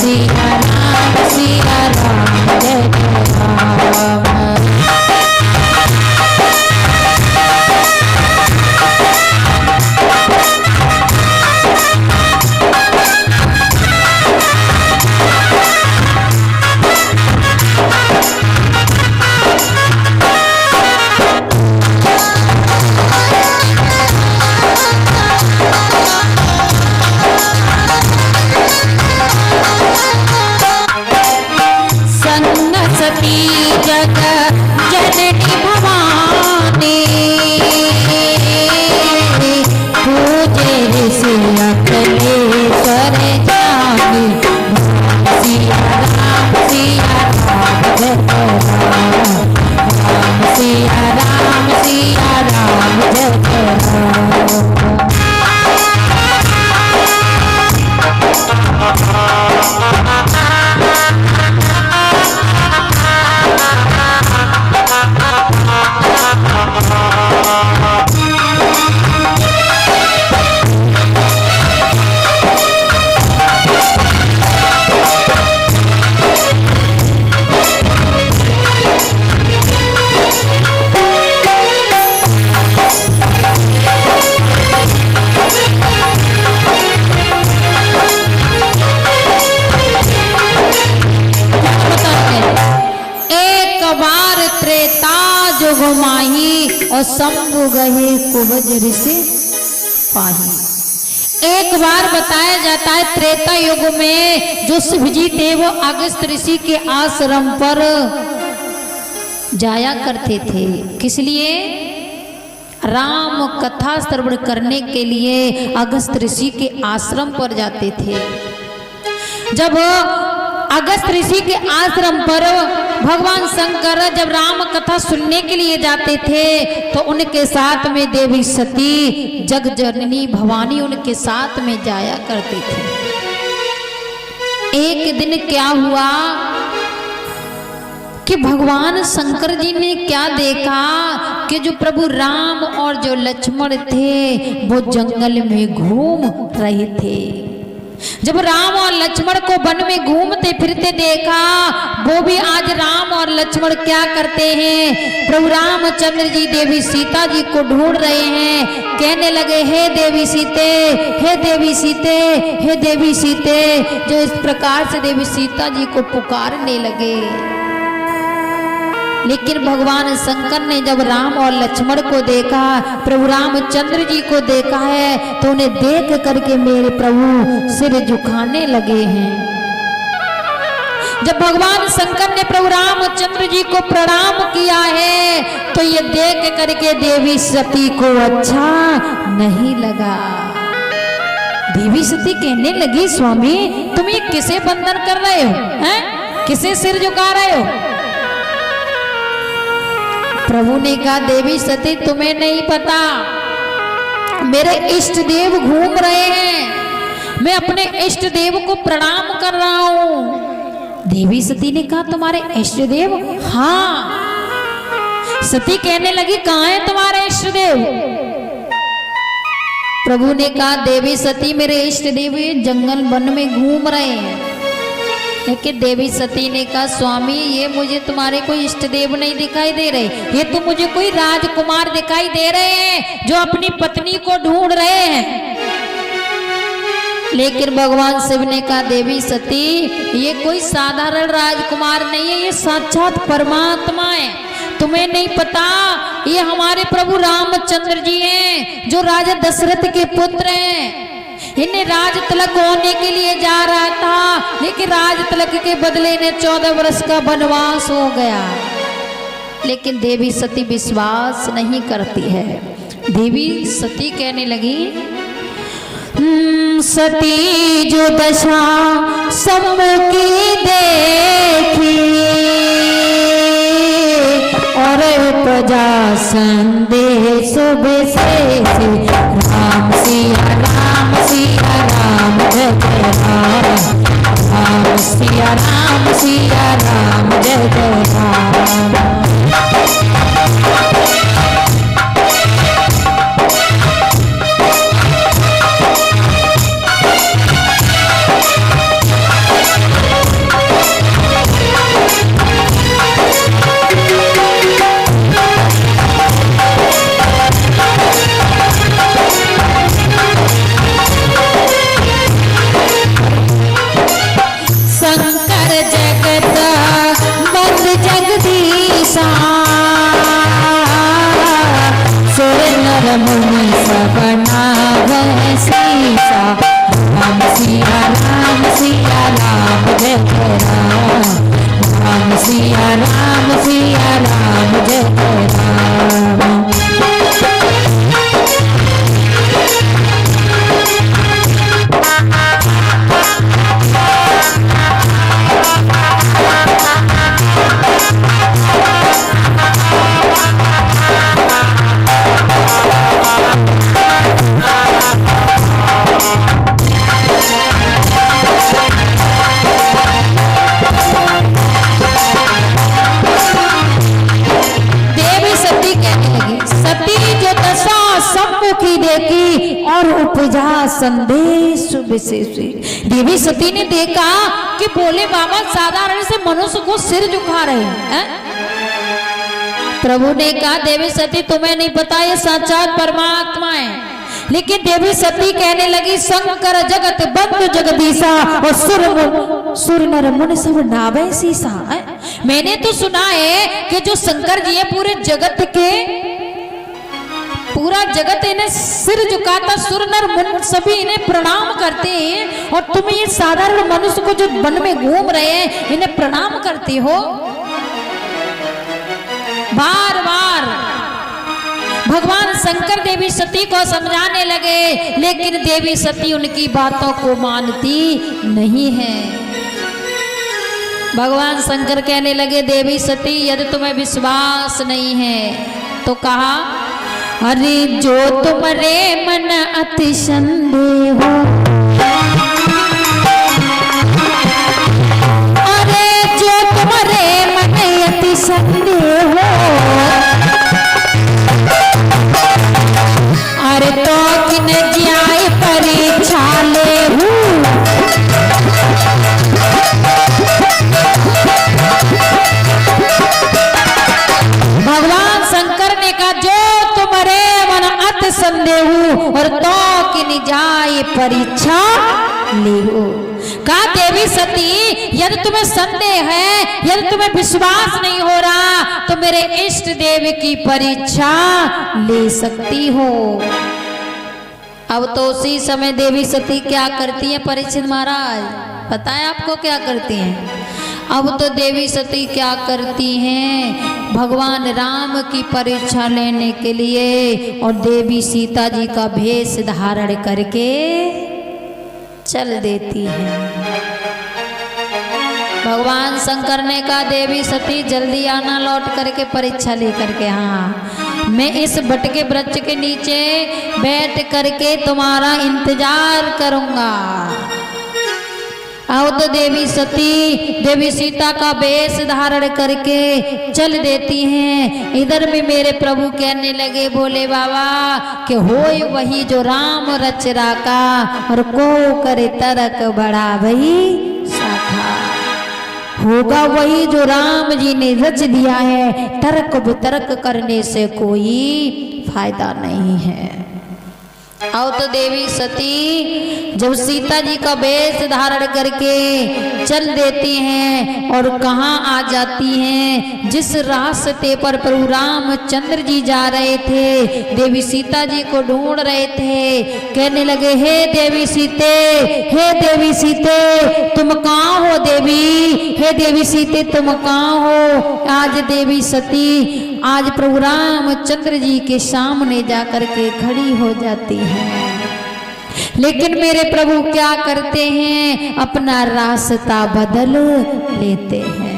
सिया राम जय जय राम। जग जननी भवानी पूजे ऋषि अखिलेश्वर जानी। सिया राम जय राम। सिया राम जय राम। और शंभु गहे कुबज ऋषि पाही। एक बार बताया जाता है त्रेता युग में जो शिवजी थे वो अगस्त ऋषि के आश्रम पर जाया करते थे। किस लिए? राम कथा श्रवण करने के लिए अगस्त ऋषि के आश्रम पर जाते थे। जब अगस्त ऋषि के आश्रम पर भगवान शंकर जब राम कथा सुनने के लिए जाते थे तो उनके साथ में देवी सती जग जननी भवानी उनके साथ में जाया करते थे। एक दिन क्या हुआ कि भगवान शंकर जी ने क्या देखा कि जो प्रभु राम और जो लक्ष्मण थे वो जंगल में घूम रहे थे। जब राम और लक्ष्मण को वन में घूमते फिरते देखा, वो भी आज राम और लक्ष्मण क्या करते हैं, प्रभु रामचंद्र जी देवी सीता जी को ढूंढ रहे हैं। कहने लगे हे देवी सीते, हे देवी सीते, हे देवी सीते। जो इस प्रकार से देवी सीता जी को पुकारने लगे। लेकिन भगवान शंकर ने जब राम और लक्ष्मण को देखा, प्रभु रामचंद्र जी को देखा है तो उन्हें देख करके मेरे प्रभु सिर झुकाने लगे हैं। जब भगवान शंकर ने प्रभु रामचंद्र जी को प्रणाम किया है तो ये देख करके देवी सती को अच्छा नहीं लगा। देवी सती कहने लगी स्वामी तुम ये किसे बंधन कर रहे हो, हैं? किसे सिर झुका रहे हो? प्रभु ने कहा देवी सती तुम्हें नहीं पता, मेरे इष्ट देव घूम रहे हैं, मैं अपने इष्ट देव को प्रणाम कर रहा हूं। देवी सती ने कहा तुम्हारे इष्ट देव? हाँ। सती कहने लगी कहाँ है तुम्हारे इष्ट देव? प्रभु ने कहा देवी सती मेरे इष्ट देव जंगल वन में घूम रहे हैं। लेकिन देवी सती ने कहा स्वामी ये मुझे तुम्हारे कोई इष्ट देव नहीं दिखाई दे रहे, ये तो मुझे कोई राजकुमार दिखाई दे रहे हैं जो अपनी पत्नी को ढूंढ रहे हैं। लेकिन भगवान शिव ने कहा देवी सती ये कोई साधारण राजकुमार नहीं है, ये साक्षात परमात्मा है। तुम्हें नहीं पता ये हमारे प्रभु रामचंद्र जी हैं जो राजा दशरथ के पुत्र हैं। इन्हें राज तिलक होने के लिए जा रहा था, लेकिन राज तिलक के बदले ने 14 वर्ष का वनवास हो गया। लेकिन देवी सती विश्वास नहीं करती है। देवी सती कहने लगी सती जो दशा सबकी देखी और प्रजा संदेश विशेष राम सिया राम जय जय राम। राम सिया राम जय जय राम। संदेश विशेष। देवी सती ने देखा कि भोले बाबा साधारण से मनुष्य को सिर झुका रहे हैं। प्रभु ने कहा देवी सती तुम्हें नहीं पता ये साक्षात परमात्मा है। लेकिन देवी सती कहने लगी शंकर जगत बंधु जगदीशा और सुर नर मुनि सब नावे सीसा। मैंने तो सुना है कि जो शंकर जी है पूरा जगत इन्हें सिर झुकाता, सुर नर मुनि सभी इन्हें प्रणाम करते हैं और तुम ये साधारण मनुष्य को जो वन में घूम रहे हैं इन्हें प्रणाम करते हो। बार बार भगवान शंकर देवी सती को समझाने लगे, लेकिन देवी सती उनकी बातों को मानती नहीं है। भगवान शंकर कहने लगे देवी सती यदि तुम्हें विश्वास नहीं है तो कहा अरे जो तुम्हारे मन अति संदेह हो, अरे जो तुम्हारे मन अति संदेह हो, अरे तो किन जाए परीक्षा ले भगवान शंकर ने कहा जो तुम्हारे मन अति संदेह और तो किन जाए परीक्षा ले हो। कहा देवी सती यदि तुम्हें संदेह है, यदि तुम्हें विश्वास नहीं हो रहा तो मेरे इष्ट देव की परीक्षा ले सकती हो। अब तो उसी समय देवी सती क्या करती है परीक्षित महाराज, पता है आपको क्या करती हैं? अब तो देवी सती क्या करती हैं, भगवान राम की परीक्षा लेने के लिए और देवी सीता जी का भेष धारण करके चल देती है। भगवान शंकर ने कहा देवी सती जल्दी आना लौट करके परीक्षा लेकर के। हाँ मैं इस बट के वृक्ष के नीचे बैठ करके तुम्हारा इंतजार करूंगा। आओ तो देवी सती देवी सीता का वेश धारण करके चल देती हैं। इधर में मेरे प्रभु कहने लगे भोले बाबा कि होय वही जो राम रच राका और को करे तर्क बड़ा भई शाखा। होगा वही जो राम जी ने रच दिया है, तर्क वितर्क करने से कोई फायदा नहीं है। आओ तो देवी सती जब सीता जी का वेश धारण करके चल देती हैं और कहाँ आ जाती हैं, जिस रास्ते पर प्रभु रामचंद्र जी जा रहे थे देवी सीता जी को ढूंढ रहे थे। कहने लगे हे देवी सीते, हे देवी सीते तुम कहाँ हो देवी, हे देवी सीते तुम कहाँ हो। आज देवी सती आज प्रभु रामचंद्र जी के सामने जाकर के खड़ी हो जाती है। लेकिन मेरे प्रभु क्या करते हैं, अपना रास्ता बदल लेते हैं।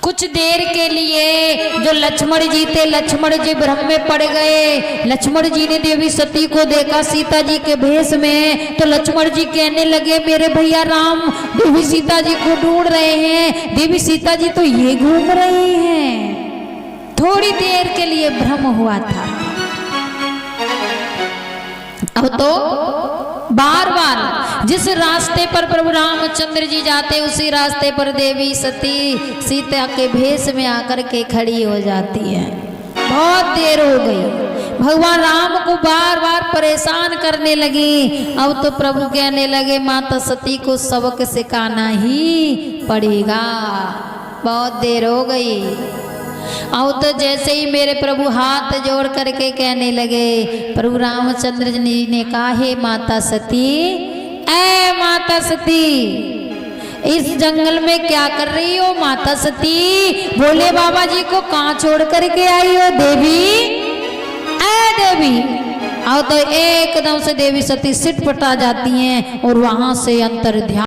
कुछ देर के लिए जो लक्ष्मण जी थे, लक्ष्मण जी भ्रम में पड़ गए। लक्ष्मण जी ने देवी सती को देखा सीता जी के भेष में, तो लक्ष्मण जी कहने लगे मेरे भैया राम देवी सीता जी को ढूंढ रहे हैं, देवी सीता जी तो ये घूम रही हैं। थोड़ी देर के लिए भ्रम हुआ था। अब तो बार बार जिस रास्ते पर प्रभु रामचंद्र जी जाते उसी रास्ते पर देवी सती सीता के भेष में आकर के खड़ी हो जाती है। बहुत देर हो गई, भगवान राम को बार बार परेशान करने लगी। अब तो प्रभु कहने लगे माता सती को सबक सिखाना ही पड़ेगा, बहुत देर हो गई। अब तो जैसे ही मेरे प्रभु हाथ जोड़ करके कहने लगे, प्रभु रामचंद्र जी ने कहा हे माता सती, ऐ माता सती इस जंगल में क्या कर रही हो माता सती, भोले बाबा जी को कहाँ छोड़ करके आई हो देवी, ऐ देवी। अब तो एकदम से देवी सती सिट पटा जाती हैं और वहां से अंतर ध्यान